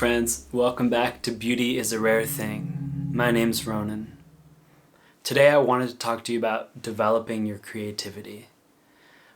friends, welcome back to Beauty is a Rare Thing. My name's Ronan. Today I wanted to talk to you about developing your creativity.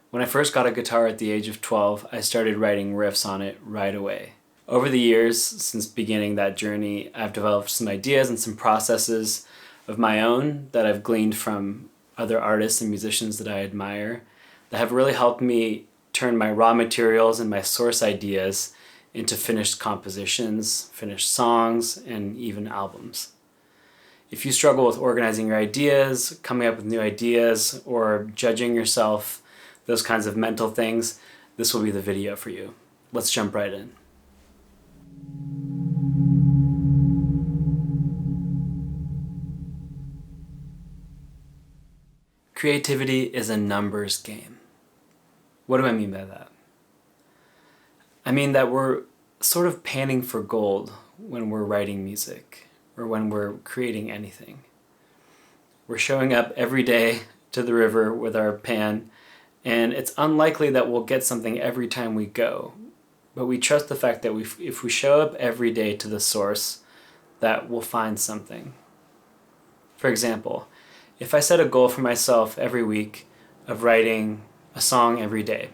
When I first got a guitar at the age of 12, I started writing riffs on it right away. Over the years, since beginning that journey, I've developed some ideas and some processes of my own that I've gleaned from other artists and musicians that I admire that have really helped me turn my raw materials and my source ideas into finished compositions, finished songs, and even albums. If you struggle with organizing your ideas, coming up with new ideas, or judging yourself, those kinds of mental things, this will be the video for you. Let's jump right in. Creativity is a numbers game. What do I mean by that? I mean that we're sort of panning for gold when we're writing music or when we're creating anything. We're showing up every day to the river with our pan, and it's unlikely that we'll get something every time we go. But we trust the fact that if we show up every day to the source, that we'll find something. For example, if I set a goal for myself every week of writing a song every day,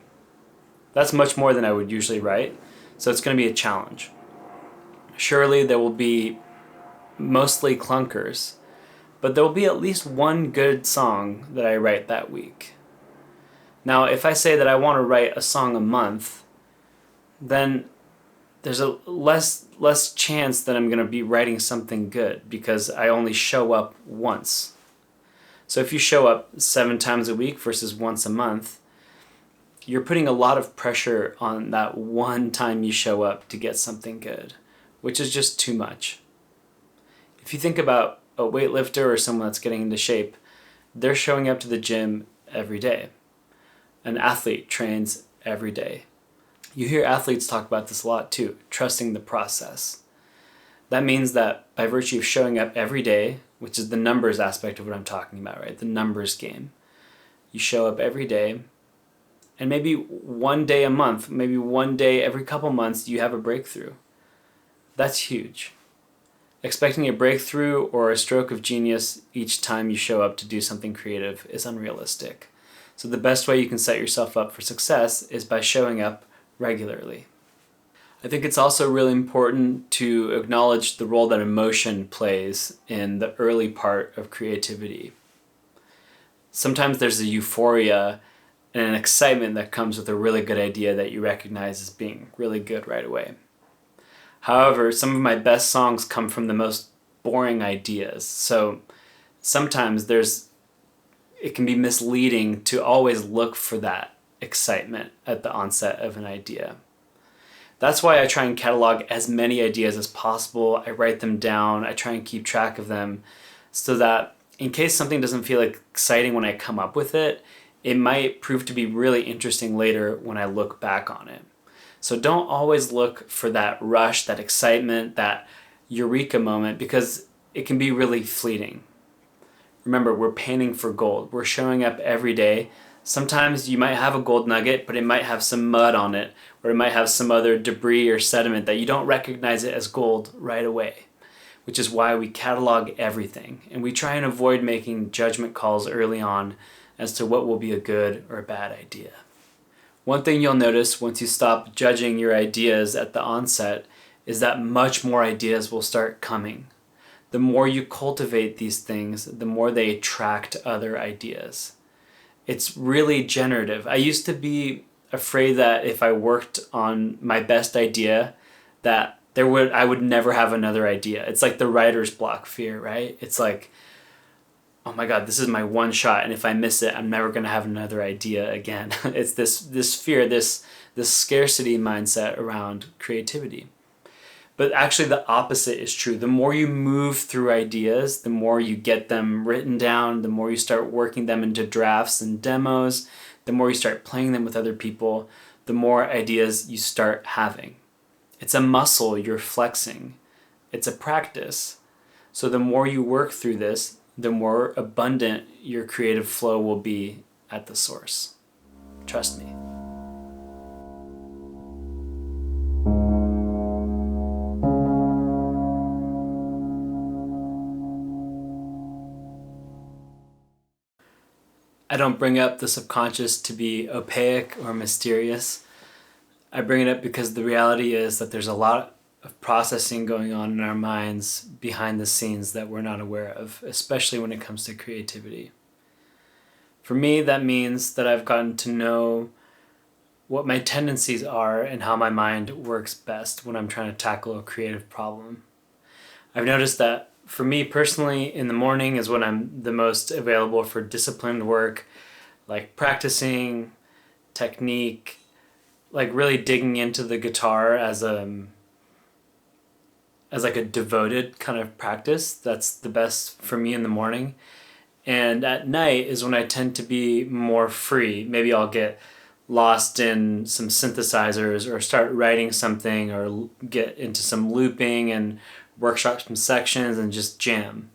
that's much more than I would usually write, so it's going to be a challenge. Surely there will be mostly clunkers, but there will be at least one good song that I write that week. Now, if I say that I want to write a song a month, then there's a less chance that I'm going to be writing something good because I only show up once. So if you show up 7 times a week versus once a month, you're putting a lot of pressure on that one time you show up to get something good, which is just too much. If you think about a weightlifter or someone that's getting into shape, they're showing up to the gym every day. An athlete trains every day. You hear athletes talk about this a lot too, trusting the process. That means that by virtue of showing up every day, which is the numbers aspect of what I'm talking about, right? The numbers game. You show up every day, and maybe one day a month, maybe one day every couple months, you have a breakthrough. That's huge. Expecting a breakthrough or a stroke of genius each time you show up to do something creative is unrealistic. So the best way you can set yourself up for success is by showing up regularly. I think it's also really important to acknowledge the role that emotion plays in the early part of creativity. Sometimes there's a euphoria and an excitement that comes with a really good idea that you recognize as being really good right away. However, some of my best songs come from the most boring ideas, so sometimes it can be misleading to always look for that excitement at the onset of an idea. That's why I try and catalog as many ideas as possible. I write them down, I try and keep track of them so that in case something doesn't feel exciting when I come up with it, it might prove to be really interesting later when I look back on it. So don't always look for that rush, that excitement, that eureka moment, because it can be really fleeting. Remember, we're panning for gold. We're showing up every day. Sometimes you might have a gold nugget, but it might have some mud on it, or it might have some other debris or sediment that you don't recognize it as gold right away, which is why we catalog everything. And we try and avoid making judgment calls early on as to what will be a good or a bad idea. One thing you'll notice once you stop judging your ideas at the onset is that much more ideas will start coming. The more you cultivate these things, the more they attract other ideas. It's really generative. I used to be afraid that if I worked on my best idea, that I would never have another idea. It's like the writer's block fear, right? It's like, oh my God, this is my one shot, and if I miss it, I'm never going to have another idea again. It's this fear, this scarcity mindset around creativity. But actually the opposite is true. The more you move through ideas, the more you get them written down, the more you start working them into drafts and demos, the more you start playing them with other people, the more ideas you start having. It's a muscle you're flexing. It's a practice. So the more you work through this, the more abundant your creative flow will be at the source. Trust me. I don't bring up the subconscious to be opaque or mysterious. I bring it up because the reality is that there's a lot of processing going on in our minds behind the scenes that we're not aware of, especially when it comes to creativity. For me, that means that I've gotten to know what my tendencies are and how my mind works best when I'm trying to tackle a creative problem. I've noticed that for me personally, in the morning is when I'm the most available for disciplined work, like practicing, technique, like really digging into the guitar as like a devoted kind of practice. That's the best for me in the morning. And at night is when I tend to be more free. Maybe I'll get lost in some synthesizers or start writing something or get into some looping and workshop some sections and just jam.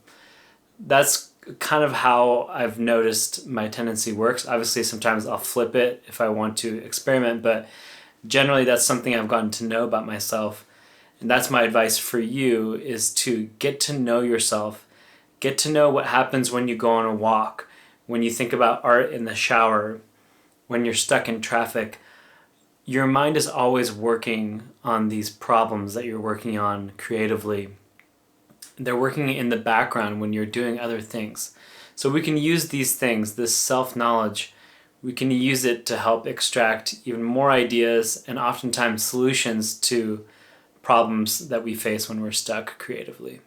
That's kind of how I've noticed my tendency works. Obviously, sometimes I'll flip it if I want to experiment, but generally that's something I've gotten to know about myself. And that's my advice for you, is to get to know yourself. Get to know what happens when you go on a walk, when you think about art in the shower, when you're stuck in traffic. Your mind is always working on these problems that you're working on creatively. They're working in the background when you're doing other things. So we can use these things, this self-knowledge, we can use it to help extract even more ideas and oftentimes solutions to problems that we face when we're stuck creatively.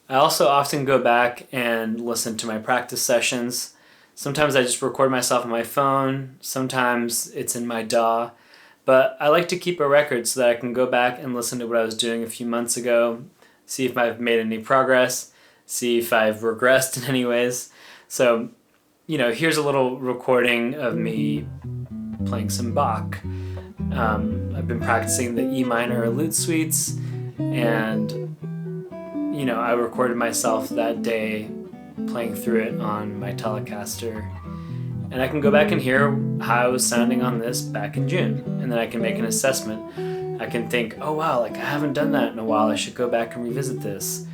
I also often go back and listen to my practice sessions. Sometimes I just record myself on my phone, sometimes it's in my DAW, but I like to keep a record so that I can go back and listen to what I was doing a few months ago, see if I've made any progress, see if I've regressed in any ways. So, here's a little recording of me playing some Bach. I've been practicing the E minor lute suites, and I recorded myself that day playing through it on my Telecaster, and I can go back and hear how I was sounding on this back in June, and then I can make an assessment. I can think, oh wow, like I haven't done that in a while, I should go back and revisit this.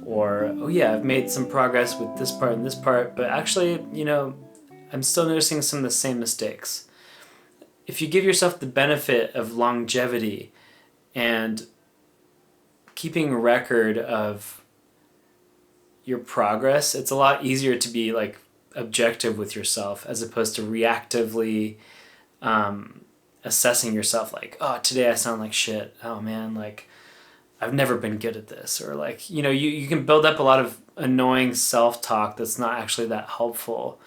Or, oh yeah, I've made some progress with this part and this part, but actually, I'm still noticing some of the same mistakes. If you give yourself the benefit of longevity and keeping a record of your progress, it's a lot easier to be like objective with yourself as opposed to reactively assessing yourself like, oh, today I sound like shit. Oh man, like I've never been good at this. Or like, you can build up a lot of annoying self-talk that's not actually that helpful.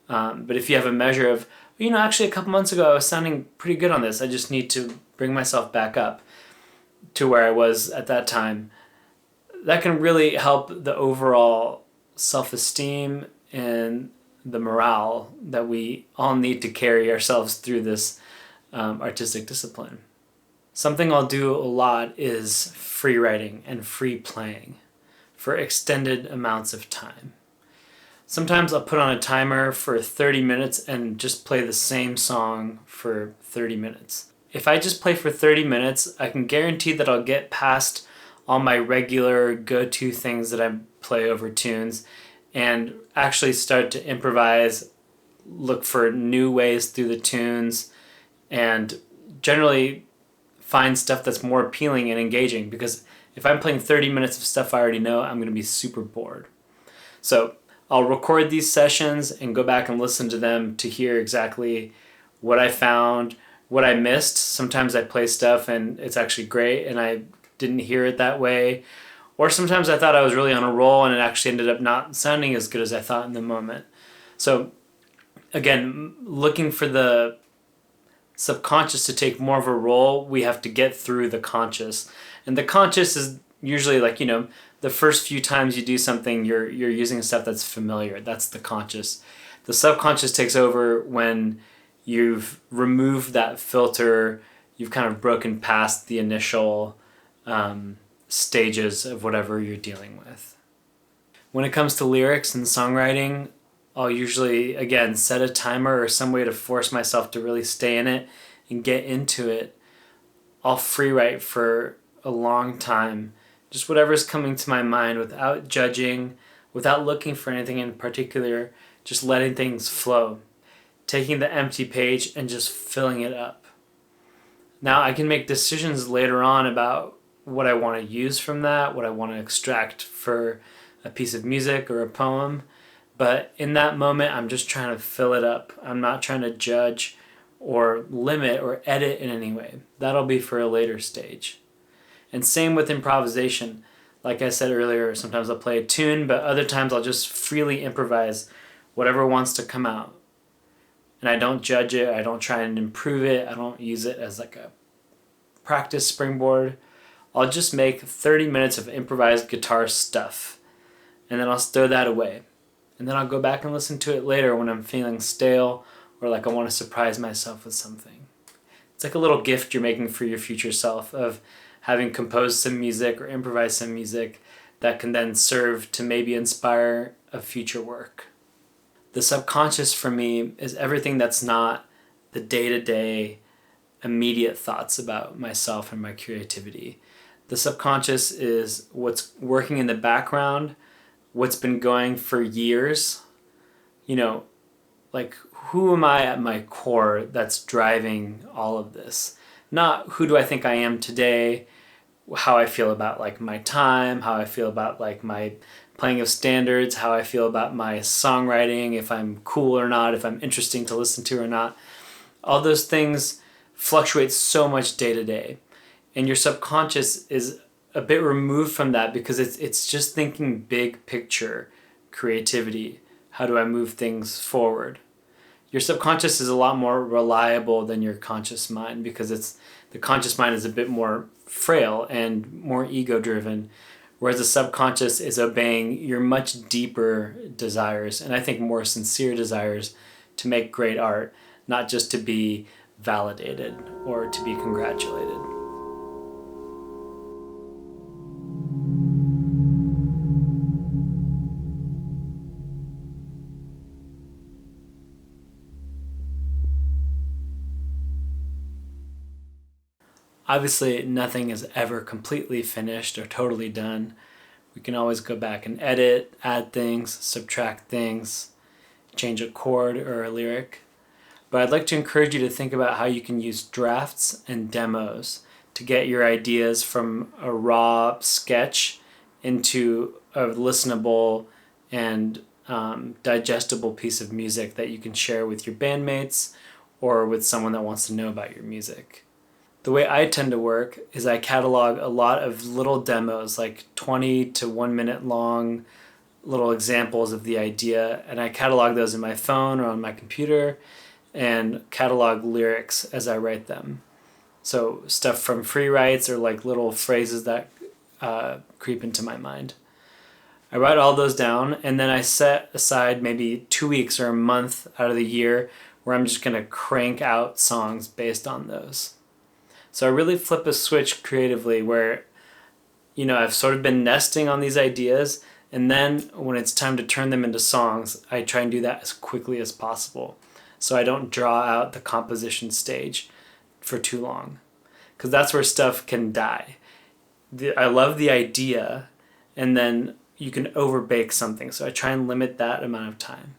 But if you have a measure of, actually a couple months ago I was sounding pretty good on this, I just need to bring myself back up to where I was at that time, that can really help the overall self-esteem and the morale that we all need to carry ourselves through this artistic discipline. Something I'll do a lot is free writing and free playing for extended amounts of time. Sometimes I'll put on a timer for 30 minutes and just play the same song for 30 minutes. If I just play for 30 minutes, I can guarantee that I'll get past all my regular go-to things that I play over tunes and actually start to improvise, look for new ways through the tunes, and generally find stuff that's more appealing and engaging, because if I'm playing 30 minutes of stuff I already know, I'm going to be super bored. So I'll record these sessions and go back and listen to them to hear exactly what I found, what I missed. Sometimes I play stuff and it's actually great and I didn't hear it that way. Or sometimes I thought I was really on a roll and it actually ended up not sounding as good as I thought in the moment. So again, looking for the subconscious to take more of a role, we have to get through the conscious. And the conscious is usually like, the first few times you do something, you're using stuff that's familiar. That's the conscious. The subconscious takes over when you've removed that filter, you've kind of broken past the initial stages of whatever you're dealing with. When it comes to lyrics and songwriting, I'll usually, again, set a timer or some way to force myself to really stay in it and get into it. I'll free write for a long time, just whatever's coming to my mind without judging, without looking for anything in particular, just letting things flow, taking the empty page and just filling it up. Now I can make decisions later on about what I want to use from that, what I want to extract for a piece of music or a poem. But in that moment, I'm just trying to fill it up. I'm not trying to judge or limit or edit in any way. That'll be for a later stage. And same with improvisation. Like I said earlier, sometimes I'll play a tune, but other times I'll just freely improvise whatever wants to come out. And I don't judge it. I don't try and improve it. I don't use it as like a practice springboard. I'll just make 30 minutes of improvised guitar stuff. And then I'll stow that away. And then I'll go back and listen to it later when I'm feeling stale or like I want to surprise myself with something. It's like a little gift you're making for your future self of having composed some music or improvised some music that can then serve to maybe inspire a future work. The subconscious for me is everything that's not the day-to-day immediate thoughts about myself and my creativity. The subconscious is what's working in the background, what's been going for years. Like who am I at my core that's driving all of this? Not who do I think I am today, how I feel about like my time, how I feel about like my playing of standards, how I feel about my songwriting, if I'm cool or not, if I'm interesting to listen to or not. All those things fluctuate so much day to day. And your subconscious is a bit removed from that because it's just thinking big picture creativity. How do I move things forward? Your subconscious is a lot more reliable than your conscious mind because the conscious mind is a bit more frail and more ego driven, whereas the subconscious is obeying your much deeper desires, and I think more sincere desires to make great art, not just to be validated or to be congratulated. Obviously, nothing is ever completely finished or totally done. We can always go back and edit, add things, subtract things, change a chord or a lyric. But I'd like to encourage you to think about how you can use drafts and demos to get your ideas from a raw sketch into a listenable and digestible piece of music that you can share with your bandmates or with someone that wants to know about your music. The way I tend to work is I catalog a lot of little demos, like 20 to 1 minute long little examples of the idea, and I catalog those in my phone or on my computer and catalog lyrics as I write them. So stuff from free writes or like little phrases that creep into my mind. I write all those down and then I set aside maybe 2 weeks or a month out of the year where I'm just going to crank out songs based on those. So I really flip a switch creatively where, I've sort of been nesting on these ideas, and then when it's time to turn them into songs, I try and do that as quickly as possible so I don't draw out the composition stage for too long, because that's where stuff can die. I love the idea, and then you can overbake something, so I try and limit that amount of time.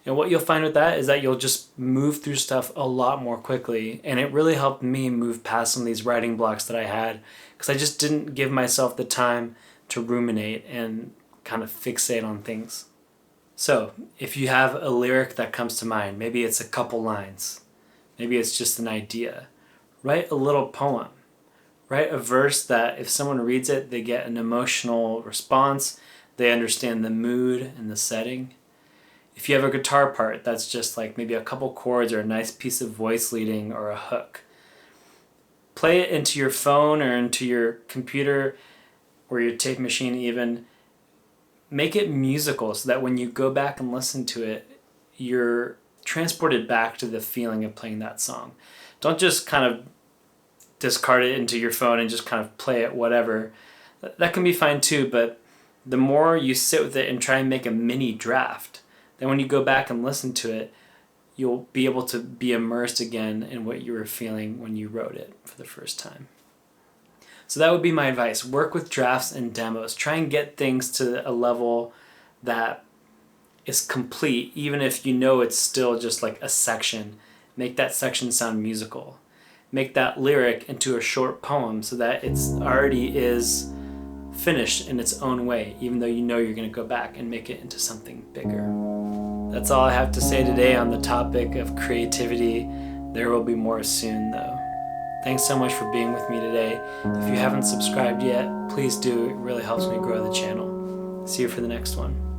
And what you'll find with that is that you'll just move through stuff a lot more quickly. And it really helped me move past some of these writing blocks that I had because I just didn't give myself the time to ruminate and kind of fixate on things. So if you have a lyric that comes to mind, maybe it's a couple lines, maybe it's just an idea, write a little poem. Write a verse that if someone reads it, they get an emotional response, they understand the mood and the setting. If you have a guitar part, that's just like maybe a couple chords or a nice piece of voice leading or a hook. Play it into your phone or into your computer or your tape machine even. Make it musical so that when you go back and listen to it, you're transported back to the feeling of playing that song. Don't just kind of discard it into your phone and just kind of play it whatever. That can be fine too, but the more you sit with it and try and make a mini draft, then when you go back and listen to it, you'll be able to be immersed again in what you were feeling when you wrote it for the first time. So that would be my advice. Work with drafts and demos. Try and get things to a level that is complete, even if you know it's still just like a section. Make that section sound musical. Make that lyric into a short poem so that it's already is finished in its own way, even though you know you're going to go back and make it into something bigger. That's all I have to say today on the topic of creativity. There will be more soon, though. Thanks so much for being with me today. If you haven't subscribed yet, please do. It really helps me grow the channel. See you for the next one.